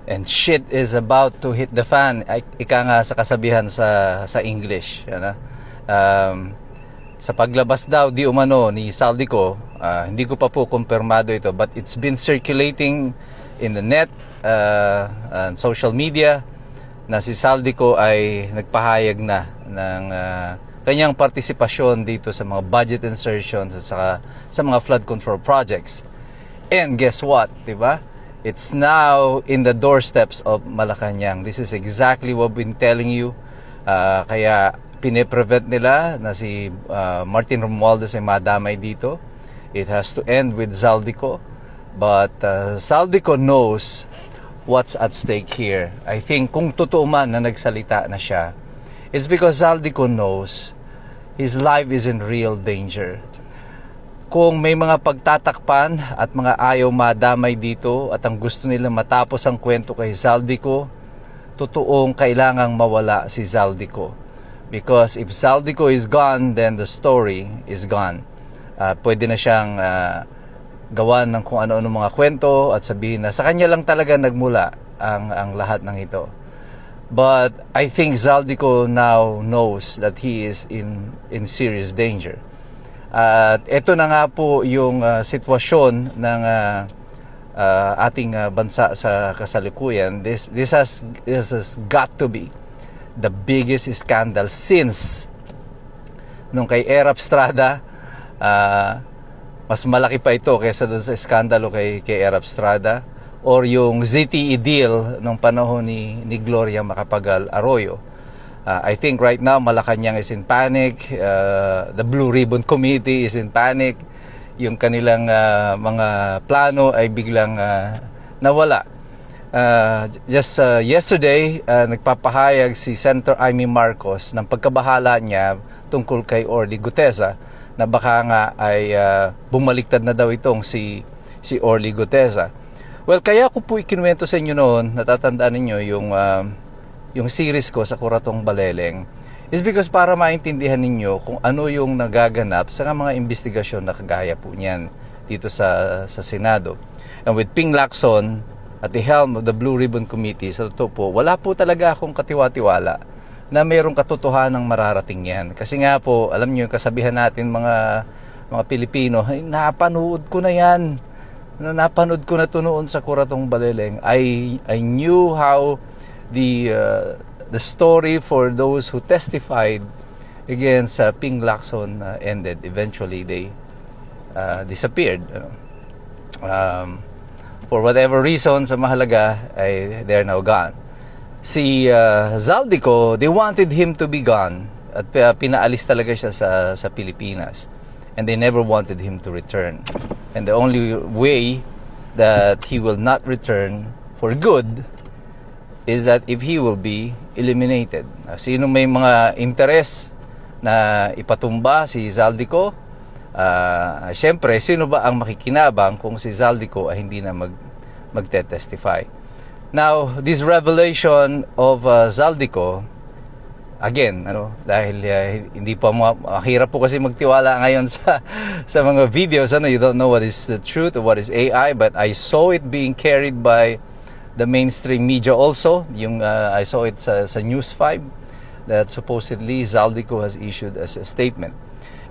and shit is about to hit the fan. Ika nga sa kasabihan sa English, ano? Sa paglabas daw di umano ni Zaldico, hindi ko pa po kumpirmado ito, but it's been circulating in the net and social media na si Zaldico ay nagpahayag na ng kanyang partisipasyon dito sa mga budget insertions at saka sa mga flood control projects. And guess what, diba? It's now in the doorsteps of Malacanang. This is exactly what we've been telling you. Kaya pine-prevent nila na si Martin Romualdez ay madamay dito. It has to end with Zaldico. But Zaldico knows what's at stake here. I think kung totoo man na nagsalita na siya, it's because Zaldico knows his life is in real danger. Kung may mga pagtatakpan at mga ayaw madamay dito at ang gusto nila matapos ang kwento kay Zaldico, totoong kailangang mawala si Zaldico. Because if Zaldico is gone, then the story is gone. Pwede na siyang gawan ng kung ano-ano mga kwento at sabihin na sa kanya lang talaga nagmula ang lahat ng ito. But I think Zaldico now knows that he is in serious danger. At ito na nga po yung sitwasyon ng ating bansa sa kasalukuyan. This has got to be the biggest scandal since nung kay Erap Estrada. Mas malaki pa ito kaysa doon sa skandalo kay Erap Estrada, or yung ZTE deal nung panahon ni Gloria Macapagal Arroyo. I think right now Malacanang is in panic. The Blue Ribbon Committee is in panic. Yung kanilang mga plano ay biglang nawala. Just yesterday, nagpapahayag si Senator Amy Marcos ng pagkabahala niya tungkol kay Orly Gutesa, na baka nga ay bumaliktad na daw itong si Orly Gutesa. Well, kaya ko po ikinuwento sa inyo noon, natatandaan ninyo yung series ko sa Kuratong Baleleng, is because para maintindihan ninyo kung ano yung nagaganap sa mga investigasyon na kagaya po niyan dito sa Senado. And with Ping Lacson at the helm of the Blue Ribbon Committee, sa totoo po, wala po talaga akong katiwa-tiwala na mayroong katotohanang mararating yan. Kasi nga po, alam niyo yung kasabihan natin mga Pilipino, ay, napanood ko na yan. Napanood ko na ito noon sa Kuratong Baleleng. I knew how the story for those who testified against Ping Lacson ended. Eventually, they disappeared. For whatever reason, sa mahalaga, they're now gone. Si Zaldico, they wanted him to be gone at pinaalis talaga siya sa Pilipinas, and they never wanted him to return. And the only way that he will not return for good is that if he will be eliminated. Sino may mga interes na ipatumba si Zaldico? Siyempre, sino ba ang makikinabang kung si Zaldico ay hindi na magte-testify? Now, this revelation of Zaldico, again, dahil hindi pa mahirap po kasi magtiwala ngayon sa mga videos, you don't know what is the truth or what is AI, but I saw it being carried by the mainstream media also. I saw it sa News 5 that supposedly Zaldico has issued as a statement.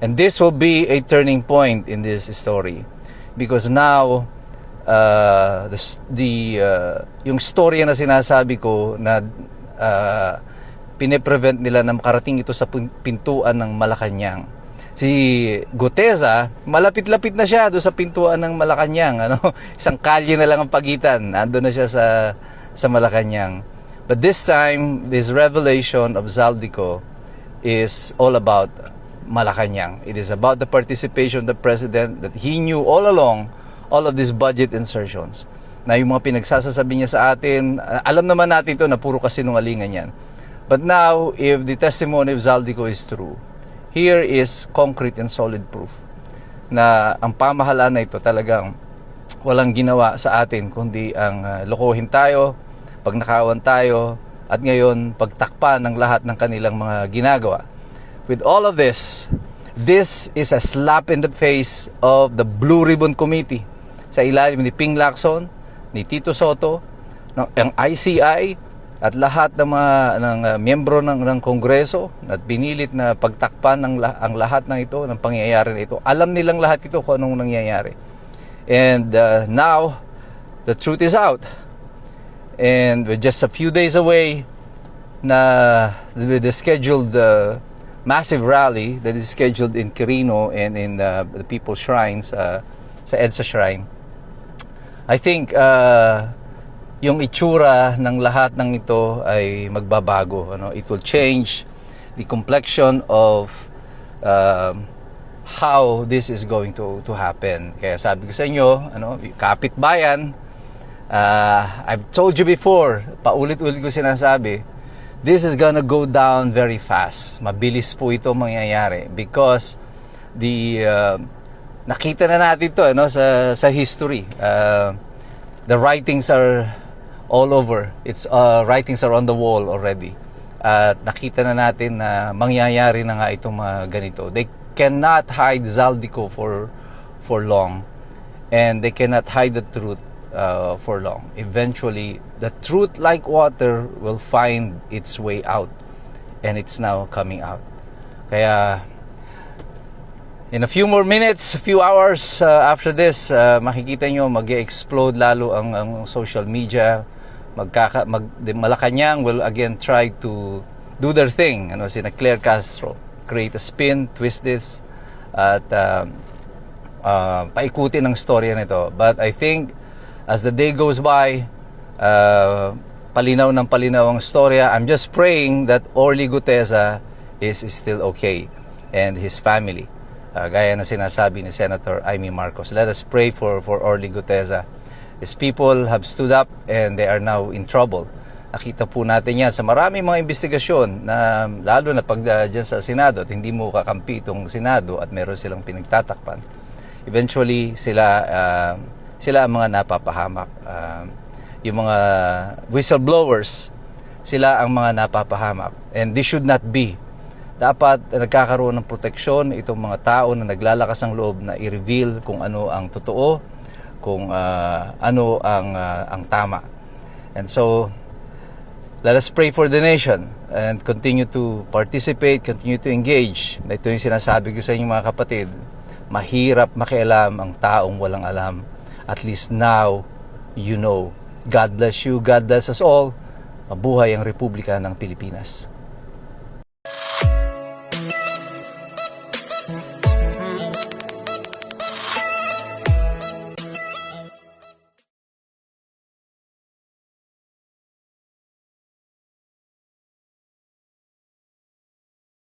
And this will be a turning point in this story, because now yung storya na sinasabi ko na pine-prevent nila na makarating ito sa pintuan ng Malacanang. Si Gutesa, malapit-lapit na siya doon sa pintuan ng Malacanang. Isang kalye na lang ang pagitan. Nandun na siya sa Malacanang. But this time, this revelation of Zaldico is all about Malacanang. It is about the participation of the President, that he knew all along all of these budget insertions. Na yung mga pinagsasasabi niya sa atin, alam naman natin ito na puro kasinungalingan yan. But now, if the testimony of Zaldico is true, here is concrete and solid proof na ang pamahalaan na ito talagang walang ginawa sa atin kundi ang lokohin tayo, pagnakawan tayo, at ngayon pagtakpan ng lahat ng kanilang mga ginagawa. With all of this is a slap in the face of the Blue Ribbon Committee sa ilalim ni Ping Lacson, ni Tito Soto, ang ICI at lahat ng mga miyembro ng Kongreso at pinilit na pagtakpan ang lahat ng ito, ng pangyayari na ito. Alam nilang lahat ito kung anong nangyayari. And now, the truth is out. And we're just a few days away na with the scheduled massive rally that is scheduled in Quirino and in the People's Shrines, sa EDSA Shrine. I think yung itsura ng lahat ng ito ay magbabago. It will change the complexion of how this is going to happen. Kaya sabi ko sa inyo, kapitbayan, I've told you before, paulit-ulit ko sinasabi, this is gonna go down very fast. Mabilis po ito mangyayari because nakita na natin ito sa history. The writings are all over. Writings are on the wall already. At nakita na natin na mangyayari na nga itong mga ganito. They cannot hide Zaldico for long. And they cannot hide the truth for long. Eventually, the truth like water will find its way out. And it's now coming out. Kaya in a few more minutes, a few hours after this, makikita nyo mag-explode lalo ang social media. Malacanang will again try to do their thing. Sina Claire Castro, create a spin, twist this, at paikutin ang storya nito. But I think as the day goes by, palinaw ng palinaw ang storya. I'm just praying that Orly Gutesa is still okay and his family. Gaya na sinasabi ni Senator Amy Marcos. Let us pray for Orly Gutesa. His people have stood up and they are now in trouble. Nakita po natin yan sa maraming mga investigasyon na lalo na pag dyan sa Senado at hindi mo kakampi itong Senado at meron silang pinagtatakpan. Eventually, sila ang mga napapahamak. Yung mga whistleblowers, sila ang mga napapahamak. And this should not be. Dapat nagkakaroon ng proteksyon itong mga tao na naglalakas ng loob na i-reveal kung ano ang totoo, kung ano ang tama. And so, let us pray for the nation and continue to participate, continue to engage. Ito yung sinasabi ko sa inyo mga kapatid, mahirap makialam ang taong walang alam. At least now, you know. God bless you, God bless us all. Mabuhay ang Republika ng Pilipinas.